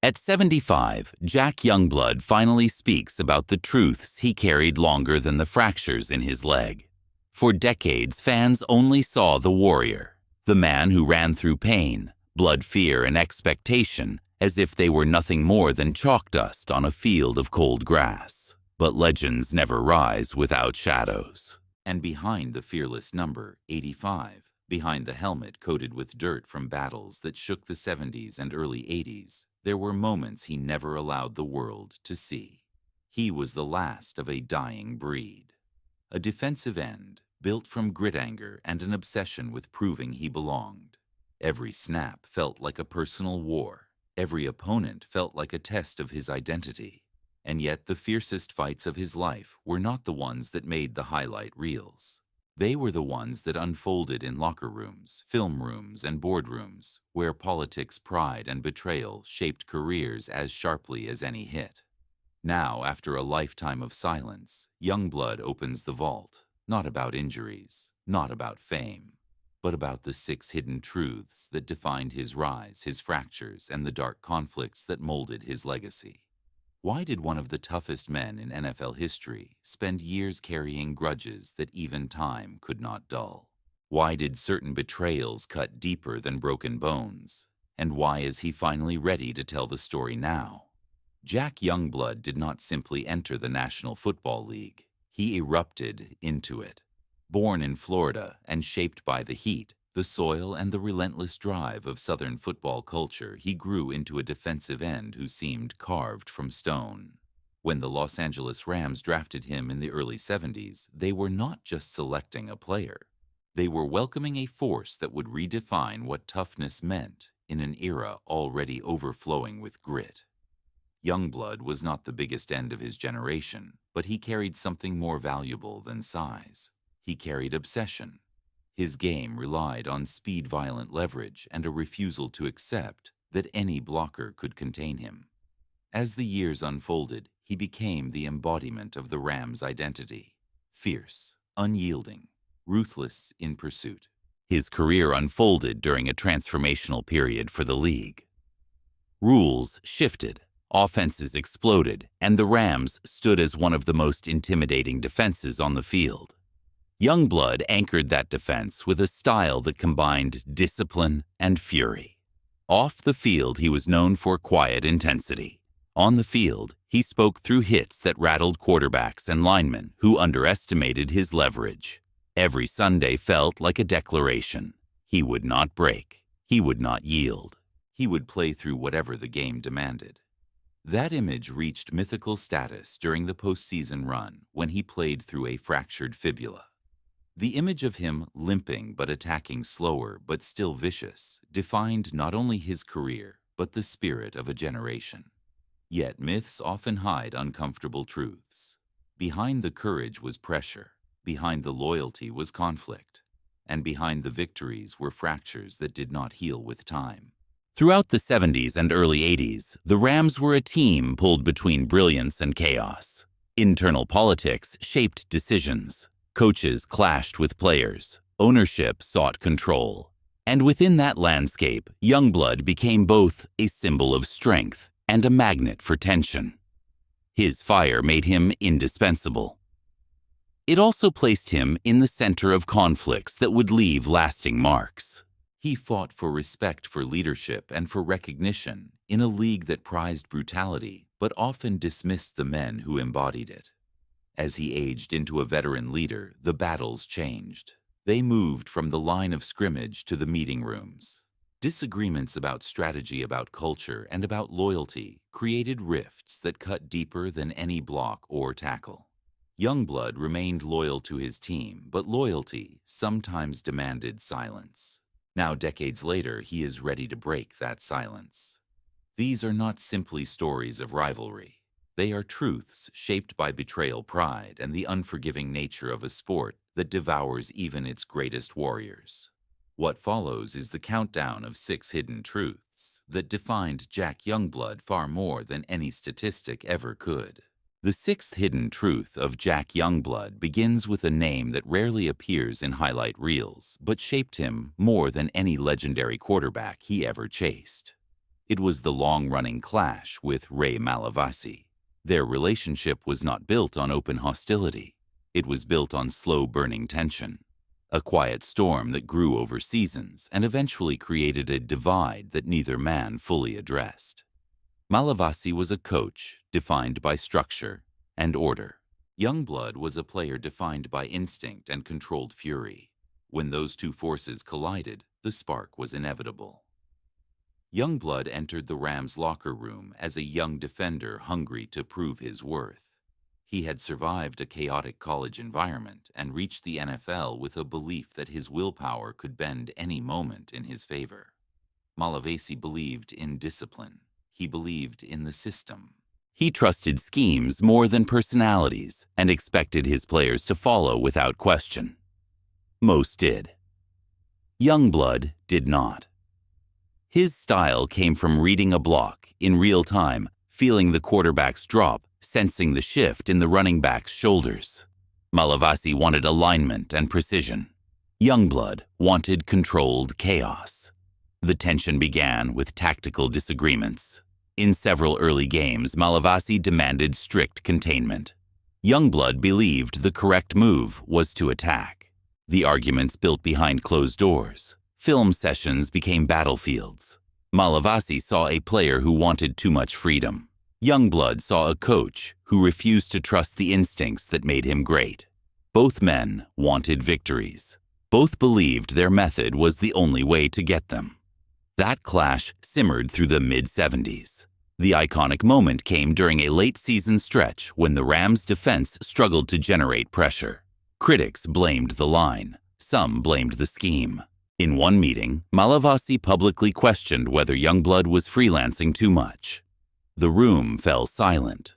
At 75, Jack Youngblood finally speaks about the truths he carried longer than the fractures in his leg. For decades, fans only saw the warrior, the man who ran through pain, blood, fear, and expectation as if they were nothing more than chalk dust on a field of cold grass. But legends never rise without shadows. And behind the fearless number, 85, behind the helmet coated with dirt from battles that shook the 70s and early 80s, there were moments he never allowed the world to see. He was the last of a dying breed. A defensive end, built from grit, anger, and an obsession with proving he belonged. Every snap felt like a personal war. Every opponent felt like a test of his identity. And yet the fiercest fights of his life were not the ones that made the highlight reels. They were the ones that unfolded in locker rooms, film rooms, and boardrooms, where politics, pride, and betrayal shaped careers as sharply as any hit. Now, after a lifetime of silence, Youngblood opens the vault, not about injuries, not about fame, but about the 6 hidden truths that defined his rise, his fractures, and the dark conflicts that molded his legacy. Why did one of the toughest men in NFL history spend years carrying grudges that even time could not dull? Why did certain betrayals cut deeper than broken bones? And why is he finally ready to tell the story now? Jack Youngblood did not simply enter the National Football League. He erupted into it. Born in Florida and shaped by the heat, the soil, and the relentless drive of Southern football culture, he grew into a defensive end who seemed carved from stone. When the Los Angeles Rams drafted him in the early 70s, they were not just selecting a player. They were welcoming a force that would redefine what toughness meant in an era already overflowing with grit. Youngblood was not the biggest end of his generation, but he carried something more valuable than size. He carried obsession. His game relied on speed, violent leverage, and a refusal to accept that any blocker could contain him. As the years unfolded, he became the embodiment of the Rams' identity: fierce, unyielding, ruthless in pursuit. His career unfolded during a transformational period for the league. Rules shifted, offenses exploded, and the Rams stood as one of the most intimidating defenses on the field. Youngblood anchored that defense with a style that combined discipline and fury. Off the field, he was known for quiet intensity. On the field, he spoke through hits that rattled quarterbacks and linemen who underestimated his leverage. Every Sunday felt like a declaration. He would not break. He would not yield. He would play through whatever the game demanded. That image reached mythical status during the postseason run when he played through a fractured fibula. The image of him limping but attacking slower but still vicious defined not only his career but the spirit of a generation. Yet myths often hide uncomfortable truths. Behind the courage was pressure, behind the loyalty was conflict, and behind the victories were fractures that did not heal with time. Throughout the 70s and early 80s, the Rams were a team pulled between brilliance and chaos. Internal politics shaped decisions. Coaches clashed with players, ownership sought control, and within that landscape, Youngblood became both a symbol of strength and a magnet for tension. His fire made him indispensable. It also placed him in the center of conflicts that would leave lasting marks. He fought for respect, for leadership, and for recognition in a league that prized brutality but often dismissed the men who embodied it. As he aged into a veteran leader, the battles changed. They moved from the line of scrimmage to the meeting rooms. Disagreements about strategy, about culture, and about loyalty created rifts that cut deeper than any block or tackle. Youngblood remained loyal to his team, but loyalty sometimes demanded silence. Now, decades later, he is ready to break that silence. These are not simply stories of rivalry. They are truths shaped by betrayal, pride, and the unforgiving nature of a sport that devours even its greatest warriors. What follows is the countdown of 6 hidden truths that defined Jack Youngblood far more than any statistic ever could. The 6th hidden truth of Jack Youngblood begins with a name that rarely appears in highlight reels, but shaped him more than any legendary quarterback he ever chased. It was the long-running clash with Ray Malavasi. Their relationship was not built on open hostility. It was built on slow-burning tension, a quiet storm that grew over seasons and eventually created a divide that neither man fully addressed. Malavasi was a coach defined by structure and order. Youngblood was a player defined by instinct and controlled fury. When those two forces collided, the spark was inevitable. Youngblood entered the Rams' locker room as a young defender hungry to prove his worth. He had survived a chaotic college environment and reached the NFL with a belief that his willpower could bend any moment in his favor. Malavasi believed in discipline. He believed in the system. He trusted schemes more than personalities and expected his players to follow without question. Most did. Youngblood did not. His style came from reading a block in real time, feeling the quarterback's drop, sensing the shift in the running back's shoulders. Malavasi wanted alignment and precision. Youngblood wanted controlled chaos. The tension began with tactical disagreements. In several early games, Malavasi demanded strict containment. Youngblood believed the correct move was to attack. The arguments built behind closed doors. Film sessions became battlefields. Malavasi saw a player who wanted too much freedom. Youngblood saw a coach who refused to trust the instincts that made him great. Both men wanted victories. Both believed their method was the only way to get them. That clash simmered through the mid-70s. The iconic moment came during a late-season stretch when the Rams' defense struggled to generate pressure. Critics blamed the line. Some blamed the scheme. In one meeting, Malavasi publicly questioned whether Youngblood was freelancing too much. The room fell silent.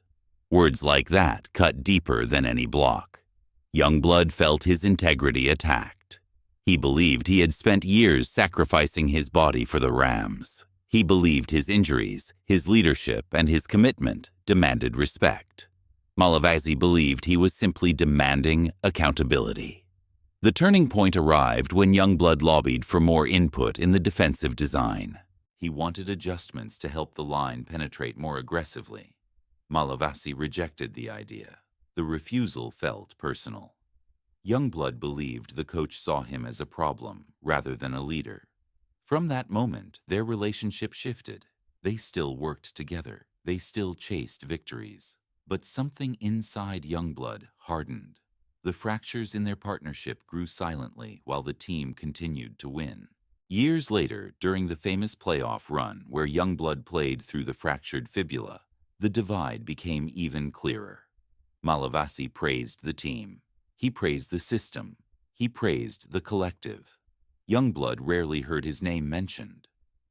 Words like that cut deeper than any block. Youngblood felt his integrity attacked. He believed he had spent years sacrificing his body for the Rams. He believed his injuries, his leadership, and his commitment demanded respect. Malavasi believed he was simply demanding accountability. The turning point arrived when Youngblood lobbied for more input in the defensive design. He wanted adjustments to help the line penetrate more aggressively. Malavasi rejected the idea. The refusal felt personal. Youngblood believed the coach saw him as a problem rather than a leader. From that moment, their relationship shifted. They still worked together. They still chased victories. But something inside Youngblood hardened. The fractures in their partnership grew silently while the team continued to win. Years later, during the famous playoff run where Youngblood played through the fractured fibula, the divide became even clearer. Malavasi praised the team. He praised the system. He praised the collective. Youngblood rarely heard his name mentioned.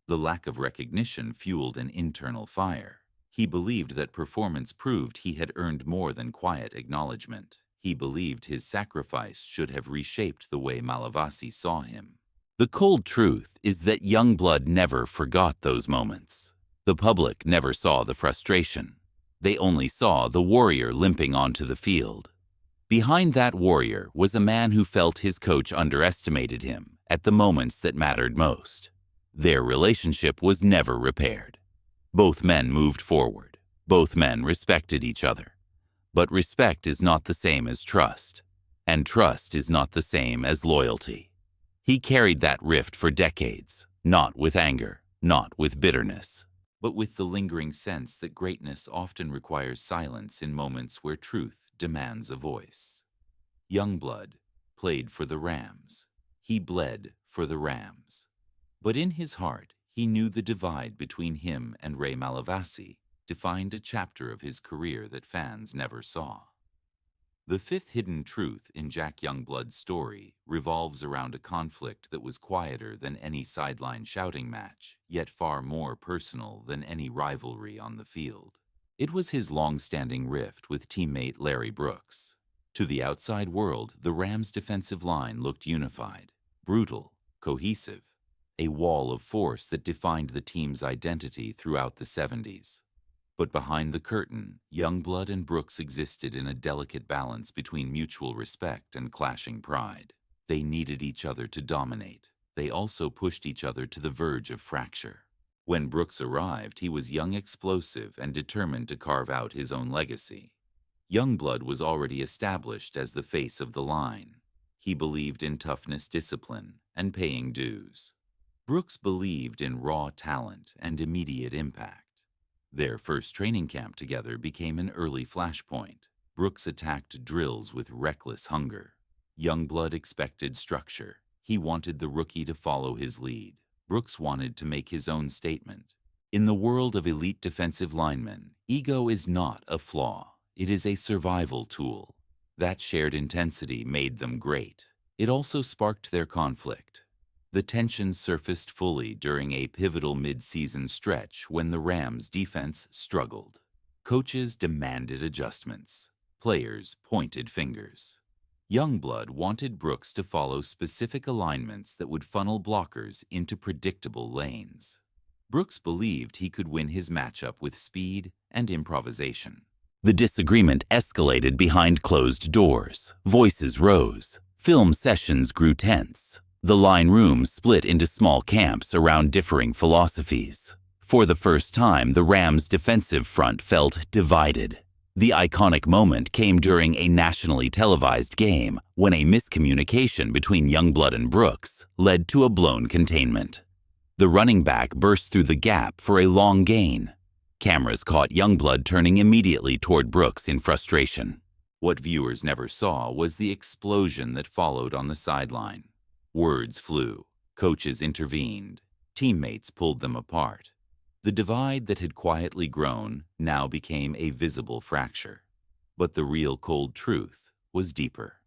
The lack of recognition fueled an internal fire. He believed that performance proved he had earned more than quiet acknowledgement. He believed his sacrifice should have reshaped the way Malavasi saw him. The cold truth is that Youngblood never forgot those moments. The public never saw the frustration. They only saw the warrior limping onto the field. Behind that warrior was a man who felt his coach underestimated him at the moments that mattered most. Their relationship was never repaired. Both men moved forward. Both men respected each other. But respect is not the same as trust, and trust is not the same as loyalty. He carried that rift for decades, not with anger, not with bitterness, but with the lingering sense that greatness often requires silence in moments where truth demands a voice. Youngblood played for the Rams. He bled for the Rams. But in his heart, he knew the divide between him and Ray Malavasi defined a chapter of his career that fans never saw. The fifth hidden truth in Jack Youngblood's story revolves around a conflict that was quieter than any sideline shouting match, yet far more personal than any rivalry on the field. It was his long-standing rift with teammate Larry Brooks. To the outside world, the Rams' defensive line looked unified, brutal, cohesive, a wall of force that defined the team's identity throughout the 70s. But behind the curtain, Youngblood and Brooks existed in a delicate balance between mutual respect and clashing pride. They needed each other to dominate. They also pushed each other to the verge of fracture. When Brooks arrived, he was young, explosive, and determined to carve out his own legacy. Youngblood was already established as the face of the line. He believed in toughness, discipline, and paying dues. Brooks believed in raw talent and immediate impact. Their first training camp together became an early flashpoint. Brooks attacked drills with reckless hunger. Youngblood expected structure. He wanted the rookie to follow his lead. Brooks wanted to make his own statement. In the world of elite defensive linemen, ego is not a flaw. It is a survival tool. That shared intensity made them great. It also sparked their conflict. The tension surfaced fully during a pivotal mid-season stretch when the Rams' defense struggled. Coaches demanded adjustments. Players pointed fingers. Youngblood wanted Brooks to follow specific alignments that would funnel blockers into predictable lanes. Brooks believed he could win his matchup with speed and improvisation. The disagreement escalated behind closed doors. Voices rose. Film sessions grew tense. The line room split into small camps around differing philosophies. For the first time, the Rams' defensive front felt divided. The iconic moment came during a nationally televised game when a miscommunication between Youngblood and Brooks led to a blown containment. The running back burst through the gap for a long gain. Cameras caught Youngblood turning immediately toward Brooks in frustration. What viewers never saw was the explosion that followed on the sideline. Words flew. Coaches intervened. Teammates pulled them apart. The divide that had quietly grown now became a visible fracture. But the real cold truth was deeper.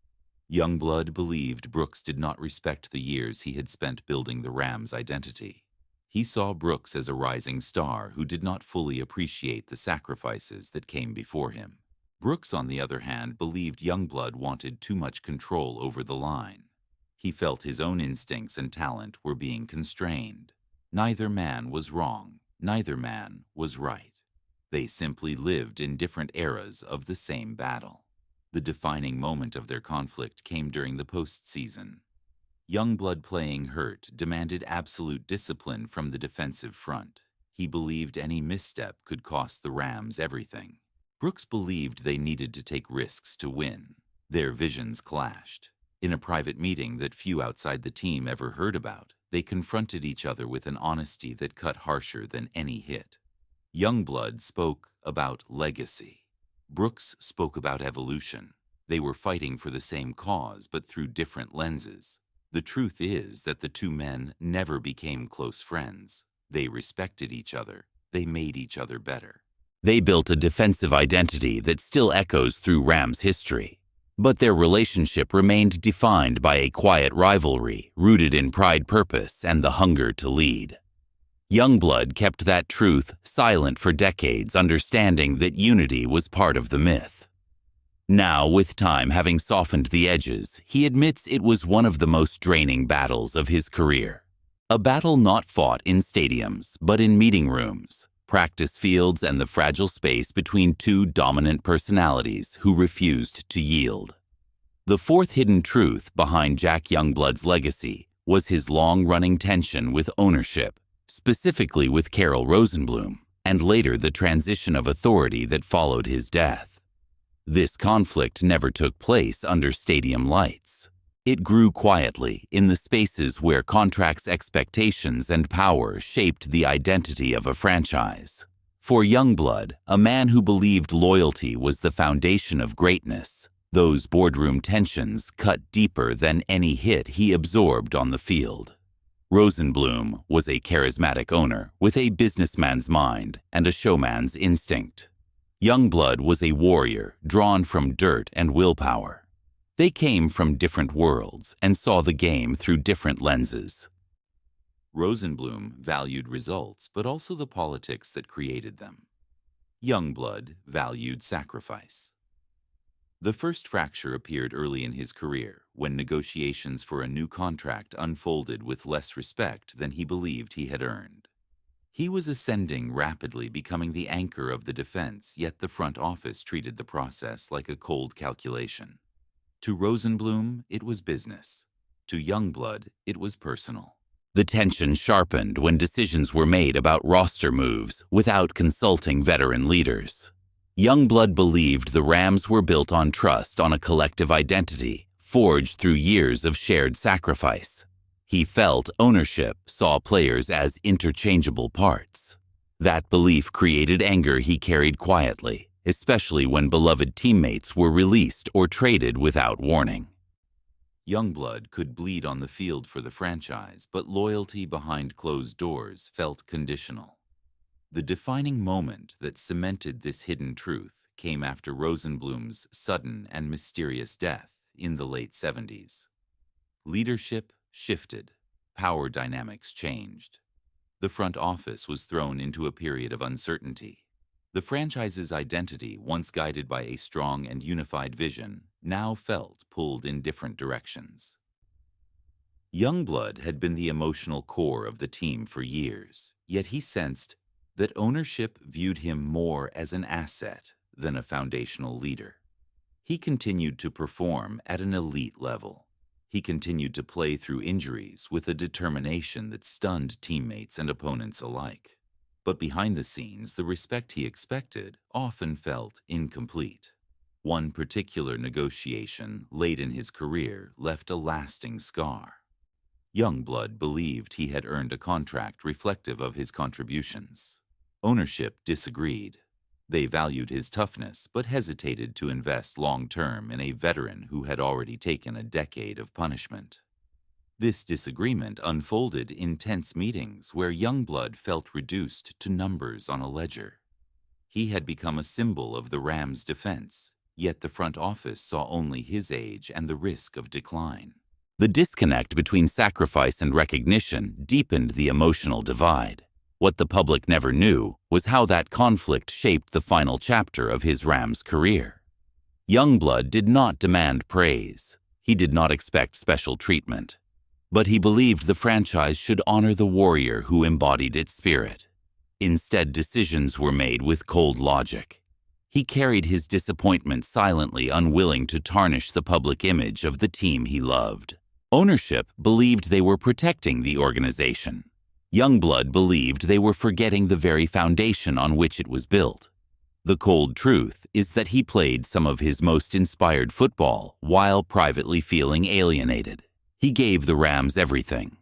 Youngblood believed Brooks did not respect the years he had spent building the Rams' identity. He saw Brooks as a rising star who did not fully appreciate the sacrifices that came before him. Brooks, on the other hand, believed Youngblood wanted too much control over the line. He felt his own instincts and talent were being constrained. Neither man was wrong. Neither man was right. They simply lived in different eras of the same battle. The defining moment of their conflict came during the postseason. Youngblood, playing hurt, demanded absolute discipline from the defensive front. He believed any misstep could cost the Rams everything. Brooks believed they needed to take risks to win. Their visions clashed. In a private meeting that few outside the team ever heard about, they confronted each other with an honesty that cut harsher than any hit. Youngblood spoke about legacy. Brooks spoke about evolution. They were fighting for the same cause, but through different lenses. The truth is that the two men never became close friends. They respected each other. They made each other better. They built a defensive identity that still echoes through Rams history. But their relationship remained defined by a quiet rivalry rooted in pride, purpose, and the hunger to lead. Youngblood kept that truth silent for decades, understanding that unity was part of the myth. Now, with time having softened the edges, he admits it was one of the most draining battles of his career. A battle not fought in stadiums, but in meeting rooms, practice fields, and the fragile space between two dominant personalities who refused to yield. The fourth hidden truth behind Jack Youngblood's legacy was his long-running tension with ownership, specifically with Carroll Rosenblum, and later the transition of authority that followed his death. This conflict never took place under stadium lights. It grew quietly in the spaces where contracts, expectations, and power shaped the identity of a franchise. For Youngblood, a man who believed loyalty was the foundation of greatness, those boardroom tensions cut deeper than any hit he absorbed on the field. Rosenblum was a charismatic owner with a businessman's mind and a showman's instinct. Youngblood was a warrior drawn from dirt and willpower. They came from different worlds and saw the game through different lenses. Rosenblum valued results, but also the politics that created them. Youngblood valued sacrifice. The first fracture appeared early in his career, when negotiations for a new contract unfolded with less respect than he believed he had earned. He was ascending rapidly, becoming the anchor of the defense, yet the front office treated the process like a cold calculation. To Rosenblum, it was business. To Youngblood, it was personal. The tension sharpened when decisions were made about roster moves without consulting veteran leaders. Youngblood believed the Rams were built on trust on a collective identity, forged through years of shared sacrifice. He felt ownership saw players as interchangeable parts. That belief created anger he carried quietly, especially when beloved teammates were released or traded without warning. Youngblood could bleed on the field for the franchise, but loyalty behind closed doors felt conditional. The defining moment that cemented this hidden truth came after Rosenblum's sudden and mysterious death in the late 70s. Leadership shifted, power dynamics changed. The front office was thrown into a period of uncertainty. The franchise's identity, once guided by a strong and unified vision, now felt pulled in different directions. Youngblood had been the emotional core of the team for years, yet he sensed that ownership viewed him more as an asset than a foundational leader. He continued to perform at an elite level. He continued to play through injuries with a determination that stunned teammates and opponents alike. But behind the scenes, the respect he expected often felt incomplete. One particular negotiation late in his career left a lasting scar. Youngblood believed he had earned a contract reflective of his contributions. Ownership disagreed. They valued his toughness but hesitated to invest long-term in a veteran who had already taken a decade of punishment. This disagreement unfolded in tense meetings where Youngblood felt reduced to numbers on a ledger. He had become a symbol of the Rams' defense, yet the front office saw only his age and the risk of decline. The disconnect between sacrifice and recognition deepened the emotional divide. What the public never knew was how that conflict shaped the final chapter of his Rams career. Youngblood did not demand praise. He did not expect special treatment. But he believed the franchise should honor the warrior who embodied its spirit. Instead, decisions were made with cold logic. He carried his disappointment silently, unwilling to tarnish the public image of the team he loved. Ownership believed they were protecting the organization. Youngblood believed they were forgetting the very foundation on which it was built. The cold truth is that he played some of his most inspired football while privately feeling alienated. He gave the Rams everything.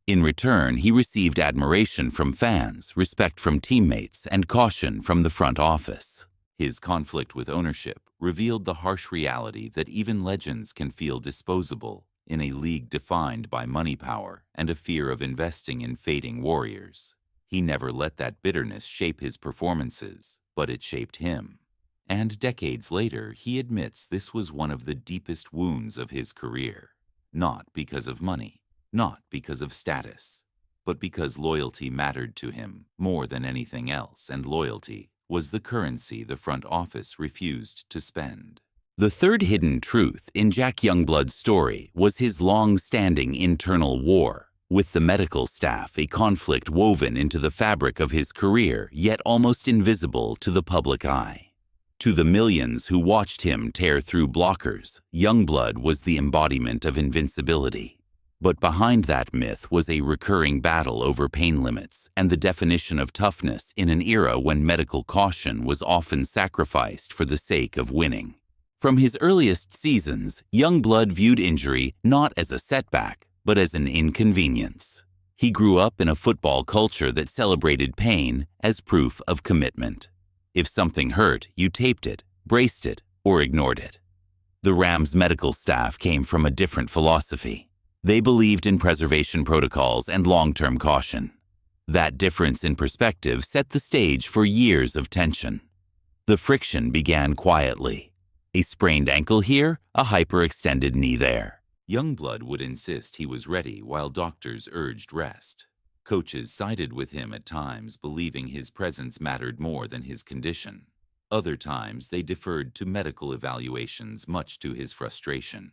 In return, he received admiration from fans, respect from teammates, and caution from the front office. His conflict with ownership revealed the harsh reality that even legends can feel disposable in a league defined by money power and a fear of investing in fading warriors. He never let that bitterness shape his performances, but it shaped him. And decades later, he admits this was one of the deepest wounds of his career. Not because of money, not because of status, but because loyalty mattered to him more than anything else, and loyalty was the currency the front office refused to spend. The third hidden truth in Jack Youngblood's story was his long-standing internal war with the medical staff, a conflict woven into the fabric of his career, yet almost invisible to the public eye. To the millions who watched him tear through blockers, Youngblood was the embodiment of invincibility. But behind that myth was a recurring battle over pain limits and the definition of toughness in an era when medical caution was often sacrificed for the sake of winning. From his earliest seasons, Youngblood viewed injury not as a setback, but as an inconvenience. He grew up in a football culture that celebrated pain as proof of commitment. If something hurt, you taped it, braced it, or ignored it. The Rams' medical staff came from a different philosophy. They believed in preservation protocols and long-term caution. That difference in perspective set the stage for years of tension. The friction began quietly. A sprained ankle here, a hyperextended knee there. Youngblood would insist he was ready while doctors urged rest. Coaches sided with him at times, believing his presence mattered more than his condition. Other times, they deferred to medical evaluations, much to his frustration.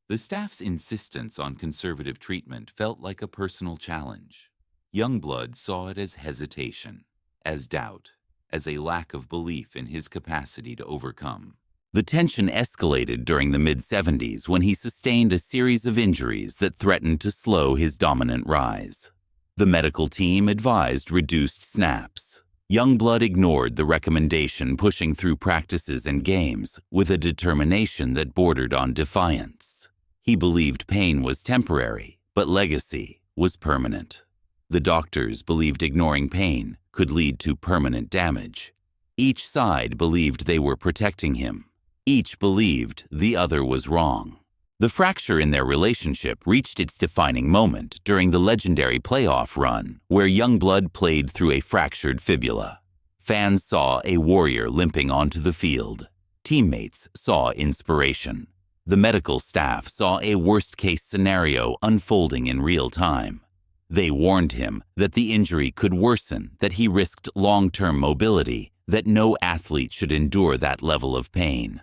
The staff's insistence on conservative treatment felt like a personal challenge. Youngblood saw it as hesitation, as doubt, as a lack of belief in his capacity to overcome. The tension escalated during the mid-70s when he sustained a series of injuries that threatened to slow his dominant rise. The medical team advised reduced snaps. Youngblood ignored the recommendation, pushing through practices and games with a determination that bordered on defiance. He believed pain was temporary, but legacy was permanent. The doctors believed ignoring pain could lead to permanent damage. Each side believed they were protecting him. Each believed the other was wrong. The fracture in their relationship reached its defining moment during the legendary playoff run, where Youngblood played through a fractured fibula. Fans saw a warrior limping onto the field. Teammates saw inspiration. The medical staff saw a worst-case scenario unfolding in real time. They warned him that the injury could worsen, that he risked long-term mobility, that no athlete should endure that level of pain.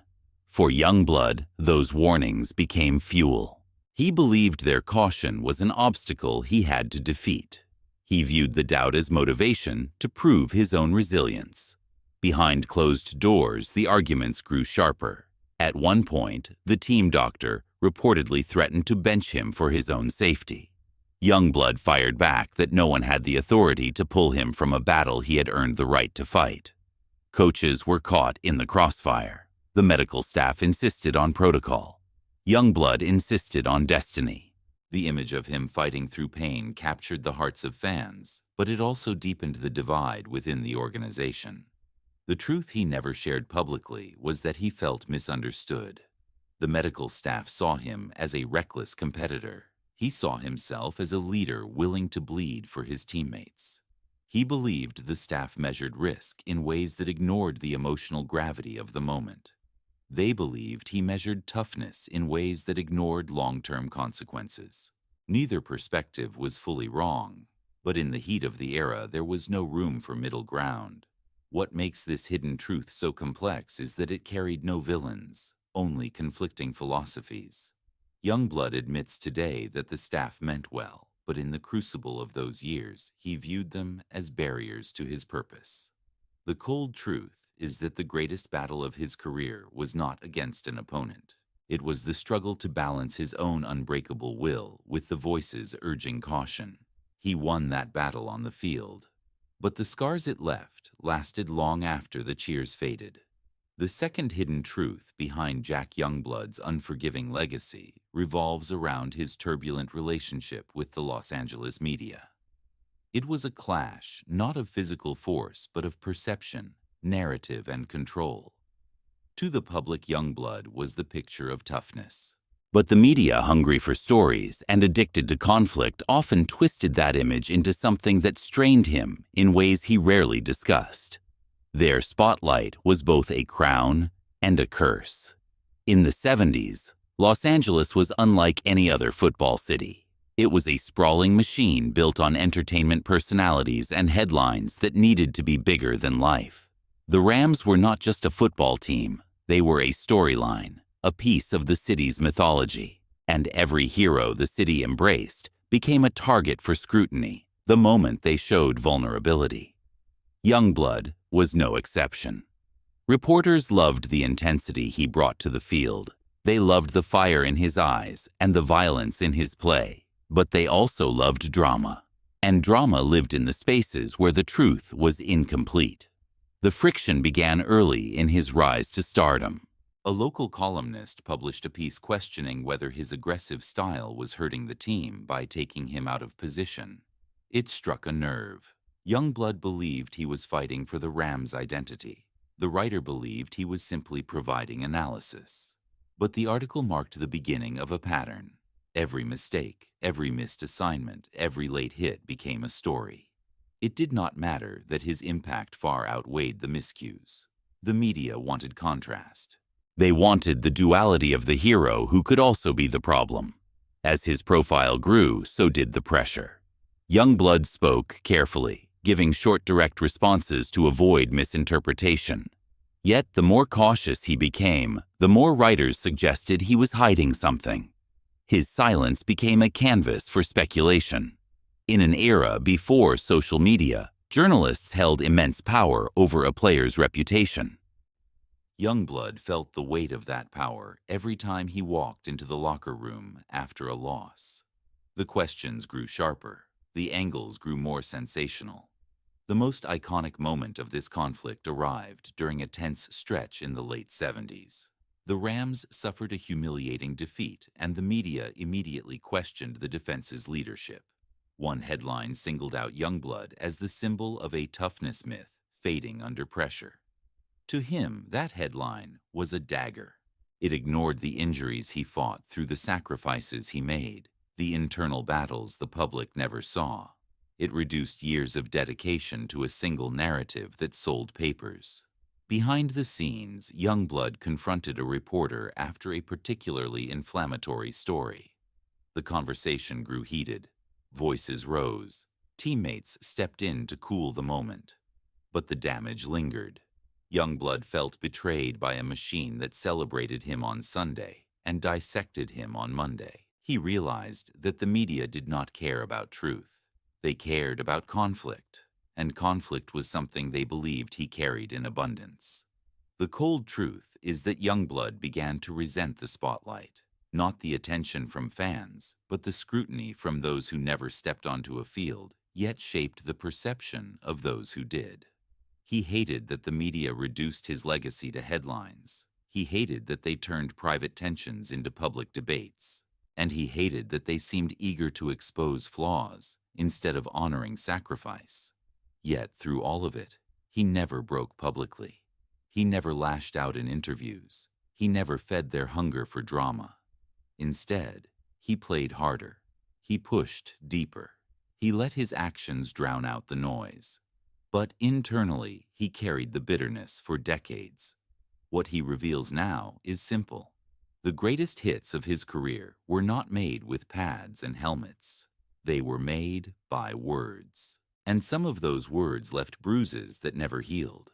For Youngblood, those warnings became fuel. He believed their caution was an obstacle he had to defeat. He viewed the doubt as motivation to prove his own resilience. Behind closed doors, the arguments grew sharper. At one point, the team doctor reportedly threatened to bench him for his own safety. Youngblood fired back that no one had the authority to pull him from a battle he had earned the right to fight. Coaches were caught in the crossfire. The medical staff insisted on protocol. Youngblood insisted on destiny. The image of him fighting through pain captured the hearts of fans, but it also deepened the divide within the organization. The truth he never shared publicly was that he felt misunderstood. The medical staff saw him as a reckless competitor. He saw himself as a leader willing to bleed for his teammates. He believed the staff measured risk in ways that ignored the emotional gravity of the moment. They believed he measured toughness in ways that ignored long-term consequences. Neither perspective was fully wrong, but in the heat of the era, there was no room for middle ground. What makes this hidden truth so complex is that it carried no villains, only conflicting philosophies. Youngblood admits today that the staff meant well, but in the crucible of those years, he viewed them as barriers to his purpose. The cold truth is that the greatest battle of his career was not against an opponent. It was the struggle to balance his own unbreakable will with the voices urging caution. He won that battle on the field, but the scars it left lasted long after the cheers faded. The second hidden truth behind Jack Youngblood's unforgiving legacy revolves around his turbulent relationship with the Los Angeles media. It was a clash, not of physical force, but of perception, narrative, and control. To the public, Youngblood was the picture of toughness. But the media, hungry for stories and addicted to conflict, often twisted that image into something that strained him in ways he rarely discussed. Their spotlight was both a crown and a curse. In the 70s, Los Angeles was unlike any other football city. It was a sprawling machine built on entertainment personalities and headlines that needed to be bigger than life. The Rams were not just a football team. They were a storyline, a piece of the city's mythology. And every hero the city embraced became a target for scrutiny the moment they showed vulnerability. Youngblood was no exception. Reporters loved the intensity he brought to the field. They loved the fire in his eyes and the violence in his play. But they also loved drama, and drama lived in the spaces where the truth was incomplete. The friction began early in his rise to stardom. A local columnist published a piece questioning whether his aggressive style was hurting the team by taking him out of position. It struck a nerve. Youngblood believed he was fighting for the Rams' identity. The writer believed he was simply providing analysis. But the article marked the beginning of a pattern. Every mistake, every missed assignment, every late hit became a story. It did not matter that his impact far outweighed the miscues. The media wanted contrast. They wanted the duality of the hero who could also be the problem. As his profile grew, so did the pressure. Youngblood spoke carefully, giving short, direct responses to avoid misinterpretation. Yet, the more cautious he became, the more writers suggested he was hiding something. His silence became a canvas for speculation. In an era before social media, journalists held immense power over a player's reputation. Youngblood felt the weight of that power every time he walked into the locker room after a loss. The questions grew sharper, the angles grew more sensational. The most iconic moment of this conflict arrived during a tense stretch in the late 70s. The Rams suffered a humiliating defeat, and the media immediately questioned the defense's leadership. One headline singled out Youngblood as the symbol of a toughness myth fading under pressure. To him, that headline was a dagger. It ignored the injuries he fought through the sacrifices he made, the internal battles the public never saw. It reduced years of dedication to a single narrative that sold papers. Behind the scenes, Youngblood confronted a reporter after a particularly inflammatory story. The conversation grew heated. Voices rose. Teammates stepped in to cool the moment. But the damage lingered. Youngblood felt betrayed by a machine that celebrated him on Sunday and dissected him on Monday. He realized that the media did not care about truth. They cared about conflict, and conflict was something they believed he carried in abundance. The cold truth is that Youngblood began to resent the spotlight. Not the attention from fans, but the scrutiny from those who never stepped onto a field, yet shaped the perception of those who did. He hated that the media reduced his legacy to headlines. He hated that they turned private tensions into public debates. And he hated that they seemed eager to expose flaws instead of honoring sacrifice. Yet, through all of it, he never broke publicly. He never lashed out in interviews. He never fed their hunger for drama. Instead, he played harder. He pushed deeper. He let his actions drown out the noise. But internally, he carried the bitterness for decades. What he reveals now is simple. The greatest hits of his career were not made with pads and helmets. They were made by words. And some of those words left bruises that never healed.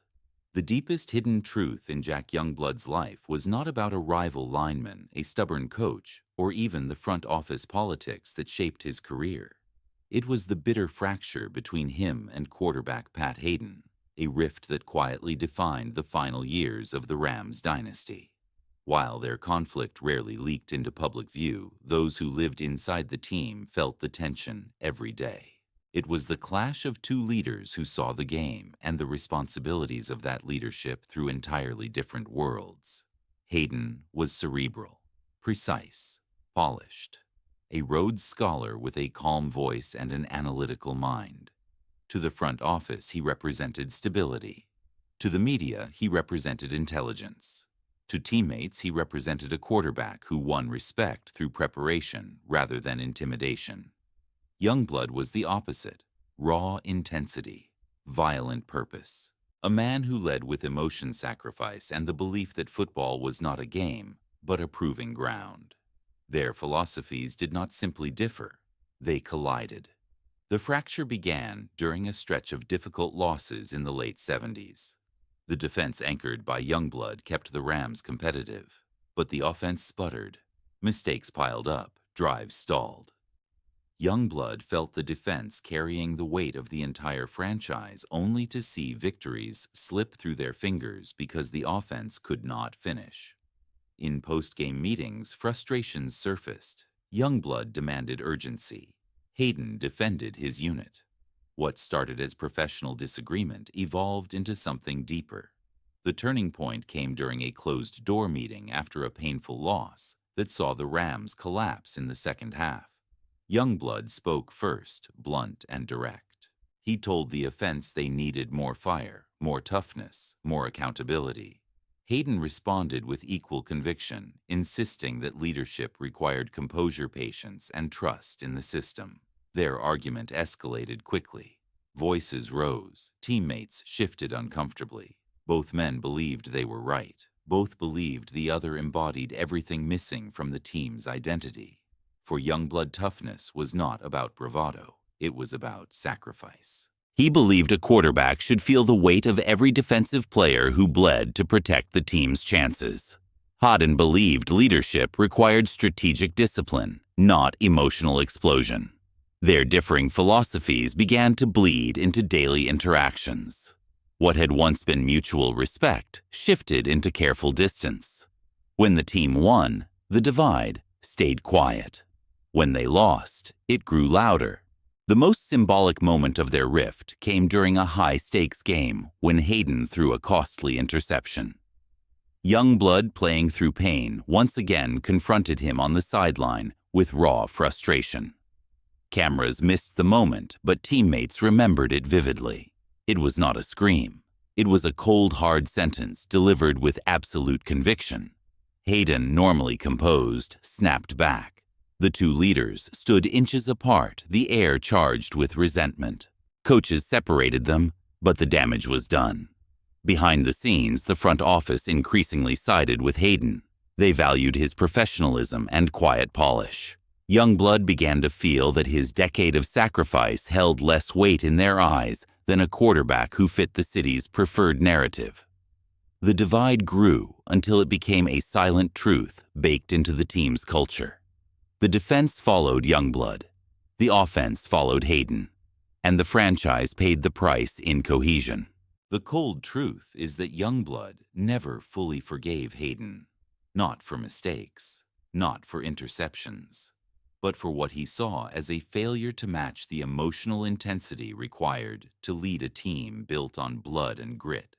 The deepest hidden truth in Jack Youngblood's life was not about a rival lineman, a stubborn coach, or even the front office politics that shaped his career. It was the bitter fracture between him and quarterback Pat Hayden, a rift that quietly defined the final years of the Rams dynasty. While their conflict rarely leaked into public view, those who lived inside the team felt the tension every day. It was the clash of two leaders who saw the game and the responsibilities of that leadership through entirely different worlds. Hayden was cerebral, precise, polished, a Rhodes Scholar with a calm voice and an analytical mind. To the front office, he represented stability. To the media, he represented intelligence. To teammates, he represented a quarterback who won respect through preparation rather than intimidation. Youngblood was the opposite, raw intensity, violent purpose. A man who led with emotion sacrifice and the belief that football was not a game, but a proving ground. Their philosophies did not simply differ, they collided. The fracture began during a stretch of difficult losses in the late 70s. The defense anchored by Youngblood kept the Rams competitive, but the offense sputtered. Mistakes piled up, drives stalled. Youngblood felt the defense carrying the weight of the entire franchise only to see victories slip through their fingers because the offense could not finish. In post-game meetings, frustrations surfaced. Youngblood demanded urgency. Hayden defended his unit. What started as professional disagreement evolved into something deeper. The turning point came during a closed-door meeting after a painful loss that saw the Rams collapse in the second half. Youngblood spoke first, blunt and direct. He told the offense they needed more fire, more toughness, more accountability. Hayden responded with equal conviction, insisting that leadership required composure, patience, and trust in the system. Their argument escalated quickly. Voices rose. Teammates shifted uncomfortably. Both men believed they were right. Both believed the other embodied everything missing from the team's identity. For Youngblood, toughness was not about bravado. It was about sacrifice. He believed a quarterback should feel the weight of every defensive player who bled to protect the team's chances. Hayden believed leadership required strategic discipline, not emotional explosion. Their differing philosophies began to bleed into daily interactions. What had once been mutual respect shifted into careful distance. When the team won, the divide stayed quiet. When they lost, it grew louder. The most symbolic moment of their rift came during a high-stakes game when Hayden threw a costly interception. Youngblood, playing through pain, once again confronted him on the sideline with raw frustration. Cameras missed the moment, but teammates remembered it vividly. It was not a scream. It was a cold, hard sentence delivered with absolute conviction. Hayden, normally composed, snapped back. The two leaders stood inches apart, the air charged with resentment. Coaches separated them, but the damage was done. Behind the scenes, the front office increasingly sided with Hayden. They valued his professionalism and quiet polish. Youngblood began to feel that his decade of sacrifice held less weight in their eyes than a quarterback who fit the city's preferred narrative. The divide grew until it became a silent truth baked into the team's culture. The defense followed Youngblood. The offense followed Hayden. And the franchise paid the price in cohesion. The cold truth is that Youngblood never fully forgave Hayden. Not for mistakes, not for interceptions, but for what he saw as a failure to match the emotional intensity required to lead a team built on blood and grit.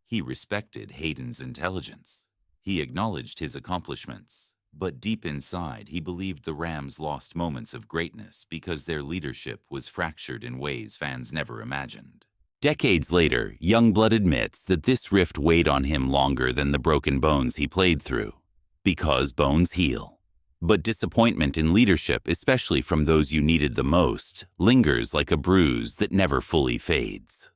He respected Hayden's intelligence. He acknowledged his accomplishments, but deep inside he believed the Rams lost moments of greatness because their leadership was fractured in ways fans never imagined. Decades later, Youngblood admits that this rift weighed on him longer than the broken bones he played through. Because bones heal. But disappointment in leadership, especially from those you needed the most, lingers like a bruise that never fully fades.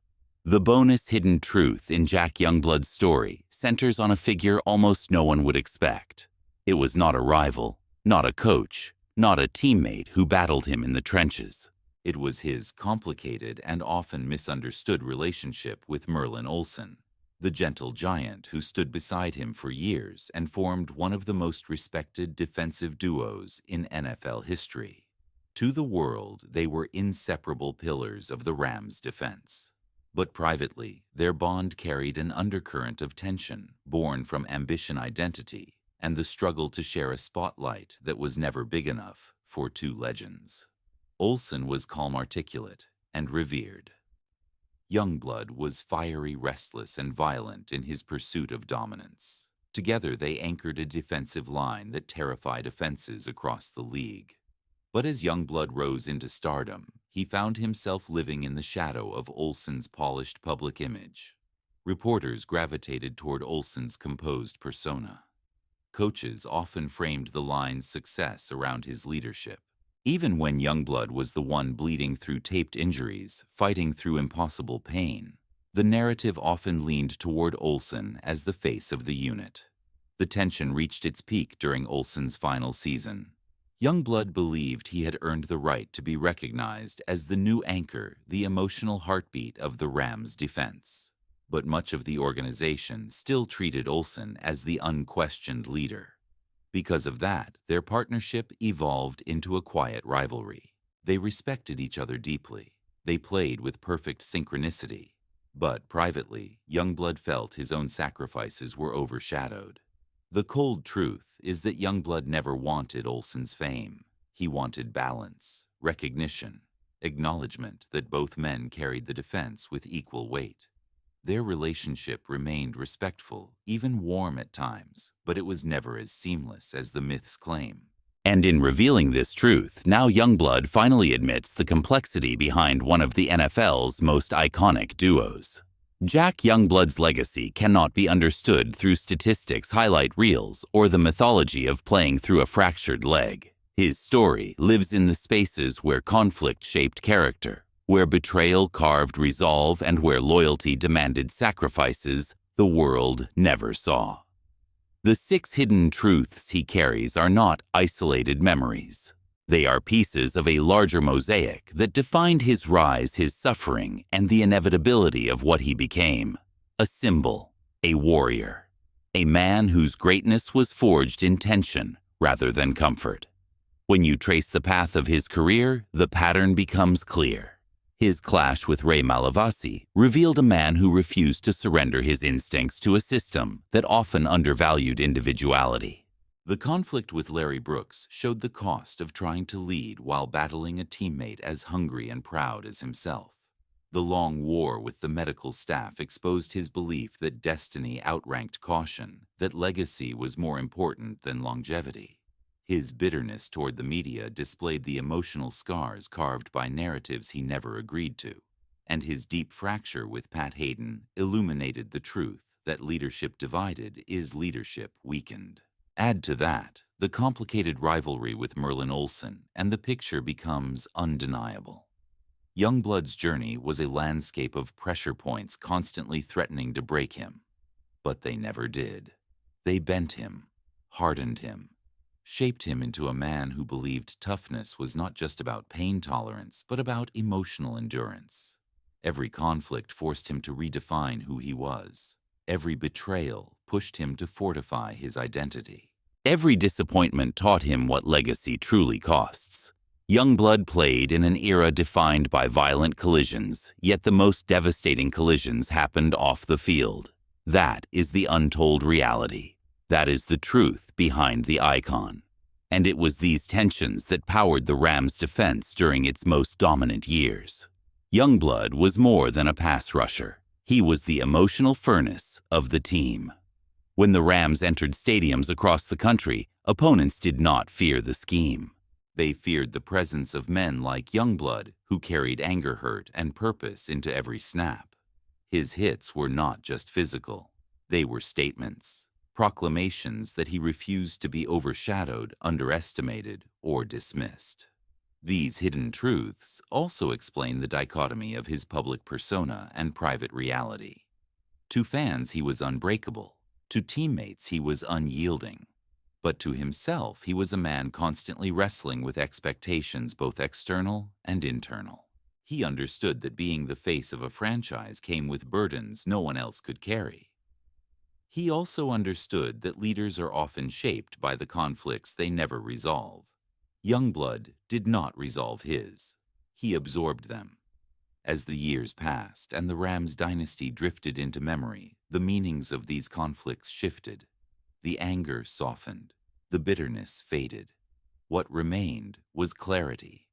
The bonus hidden truth in Jack Youngblood's story centers on a figure almost no one would expect. It was not a rival, not a coach, not a teammate who battled him in the trenches. It was his complicated and often misunderstood relationship with Merlin Olsen, the gentle giant who stood beside him for years and formed one of the most respected defensive duos in NFL history. To the world, they were inseparable pillars of the Rams' defense. But privately, their bond carried an undercurrent of tension born from ambition, identity, and the struggle to share a spotlight that was never big enough for two legends. Olsen was calm, articulate, and revered. Youngblood was fiery, restless, and violent in his pursuit of dominance. Together they anchored a defensive line that terrified offenses across the league. But as Youngblood rose into stardom, he found himself living in the shadow of Olsen's polished public image. Reporters gravitated toward Olsen's composed persona. Coaches often framed the line's success around his leadership. Even when Youngblood was the one bleeding through taped injuries, fighting through impossible pain, the narrative often leaned toward Olsen as the face of the unit. The tension reached its peak during Olsen's final season. Youngblood believed he had earned the right to be recognized as the new anchor, the emotional heartbeat of the Rams' defense. But much of the organization still treated Olsen as the unquestioned leader. Because of that, their partnership evolved into a quiet rivalry. They respected each other deeply. They played with perfect synchronicity. But privately, Youngblood felt his own sacrifices were overshadowed. The cold truth is that Youngblood never wanted Olsen's fame. He wanted balance, recognition, acknowledgement that both men carried the defense with equal weight. Their relationship remained respectful, even warm at times, but it was never as seamless as the myths claim. And in revealing this truth, now Youngblood finally admits the complexity behind one of the NFL's most iconic duos. Jack Youngblood's legacy cannot be understood through statistics, highlight reels, or the mythology of playing through a fractured leg. His story lives in the spaces where conflict shaped character, where betrayal carved resolve, and where loyalty demanded sacrifices the world never saw. The 6 hidden truths he carries are not isolated memories. They are pieces of a larger mosaic that defined his rise, his suffering, and the inevitability of what he became. A symbol, a warrior, a man whose greatness was forged in tension rather than comfort. When you trace the path of his career, the pattern becomes clear. His clash with Ray Malavasi revealed a man who refused to surrender his instincts to a system that often undervalued individuality. The conflict with Larry Brooks showed the cost of trying to lead while battling a teammate as hungry and proud as himself. The long war with the medical staff exposed his belief that destiny outranked caution, that legacy was more important than longevity. His bitterness toward the media displayed the emotional scars carved by narratives he never agreed to, and his deep fracture with Pat Hayden illuminated the truth that leadership divided is leadership weakened. Add to that the complicated rivalry with Merlin Olsen, and the picture becomes undeniable. Youngblood's journey was a landscape of pressure points constantly threatening to break him. But they never did. They bent him, hardened him, shaped him into a man who believed toughness was not just about pain tolerance, but about emotional endurance. Every conflict forced him to redefine who he was. Every betrayal pushed him to fortify his identity. Every disappointment taught him what legacy truly costs. Youngblood played in an era defined by violent collisions, yet the most devastating collisions happened off the field. That is the untold reality. That is the truth behind the icon. And it was these tensions that powered the Rams' defense during its most dominant years. Youngblood was more than a pass rusher. He was the emotional furnace of the team. When the Rams entered stadiums across the country, opponents did not fear the scheme. They feared the presence of men like Youngblood, who carried anger, hurt, and purpose into every snap. His hits were not just physical. They were statements, proclamations that he refused to be overshadowed, underestimated, or dismissed. These hidden truths also explain the dichotomy of his public persona and private reality. To fans, he was unbreakable. To teammates, he was unyielding. But to himself, he was a man constantly wrestling with expectations both external and internal. He understood that being the face of a franchise came with burdens no one else could carry. He also understood that leaders are often shaped by the conflicts they never resolve. Youngblood did not resolve his. He absorbed them. As the years passed and the Rams' dynasty drifted into memory, the meanings of these conflicts shifted. The anger softened. The bitterness faded. What remained was clarity.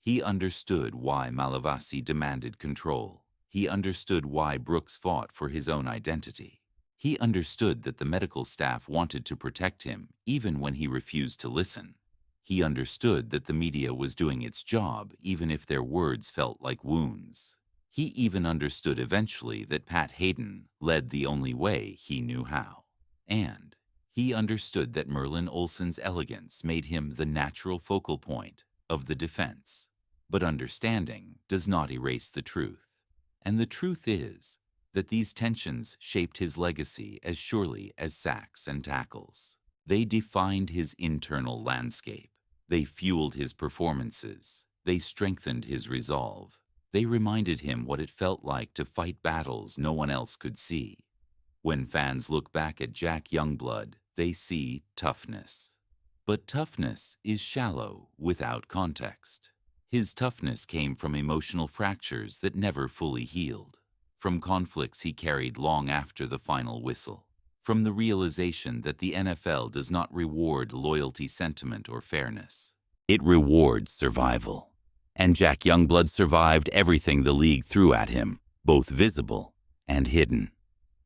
He understood why Malavasi demanded control. He understood why Brooks fought for his own identity. He understood that the medical staff wanted to protect him, even when he refused to listen. He understood that the media was doing its job, even if their words felt like wounds. He even understood eventually that Pat Hayden led the only way he knew how. And he understood that Merlin Olsen's elegance made him the natural focal point of the defense. But understanding does not erase the truth. And the truth is that these tensions shaped his legacy as surely as sacks and tackles. They defined his internal landscape. They fueled his performances. They strengthened his resolve. They reminded him what it felt like to fight battles no one else could see. When fans look back at Jack Youngblood, they see toughness. But toughness is shallow without context. His toughness came from emotional fractures that never fully healed, from conflicts he carried long after the final whistle, from the realization that the NFL does not reward loyalty, sentiment, or fairness. It rewards survival. And Jack Youngblood survived everything the league threw at him, both visible and hidden.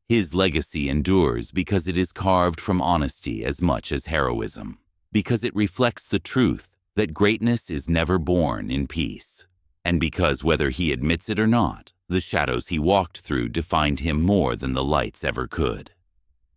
His legacy endures because it is carved from honesty as much as heroism, because it reflects the truth that greatness is never born in peace, and because whether he admits it or not, the shadows he walked through defined him more than the lights ever could.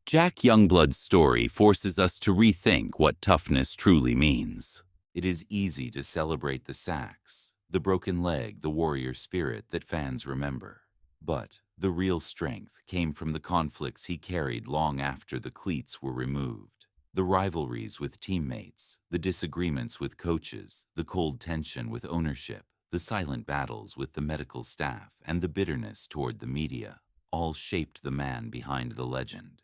Jack Youngblood's story forces us to rethink what toughness truly means. It is easy to celebrate the sacks, the broken leg, the warrior spirit that fans remember. But the real strength came from the conflicts he carried long after the cleats were removed. The rivalries with teammates, the disagreements with coaches, the cold tension with ownership, the silent battles with the medical staff, and the bitterness toward the media, all shaped the man behind the legend.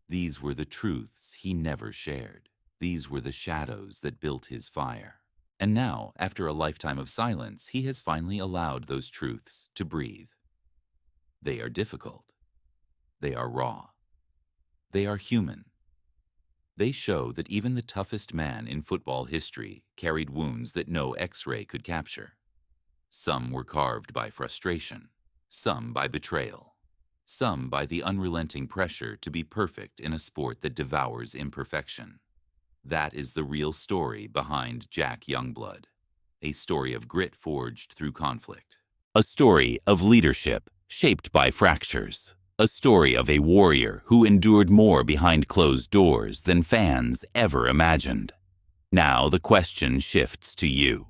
These were the truths he never shared. These were the shadows that built his fire. And now, after a lifetime of silence, he has finally allowed those truths to breathe. They are difficult. They are raw. They are human. They show that even the toughest man in football history carried wounds that no X-ray could capture. Some were carved by frustration, some by betrayal, some by the unrelenting pressure to be perfect in a sport that devours imperfection. That is the real story behind Jack Youngblood, a story of grit forged through conflict. A story of leadership shaped by fractures. A story of a warrior who endured more behind closed doors than fans ever imagined. Now the question shifts to you.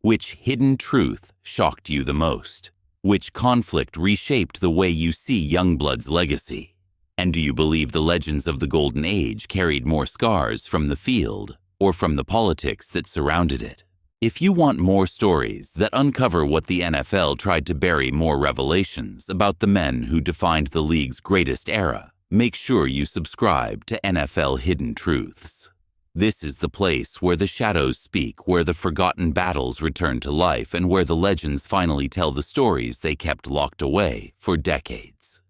Which hidden truth shocked you the most? Which conflict reshaped the way you see Youngblood's legacy? And do you believe the legends of the Golden Age carried more scars from the field or from the politics that surrounded it? If you want more stories that uncover what the NFL tried to bury, more revelations about the men who defined the league's greatest era, make sure you subscribe to NFL Hidden Truths. This is the place where the shadows speak, where the forgotten battles return to life, and where the legends finally tell the stories they kept locked away for decades.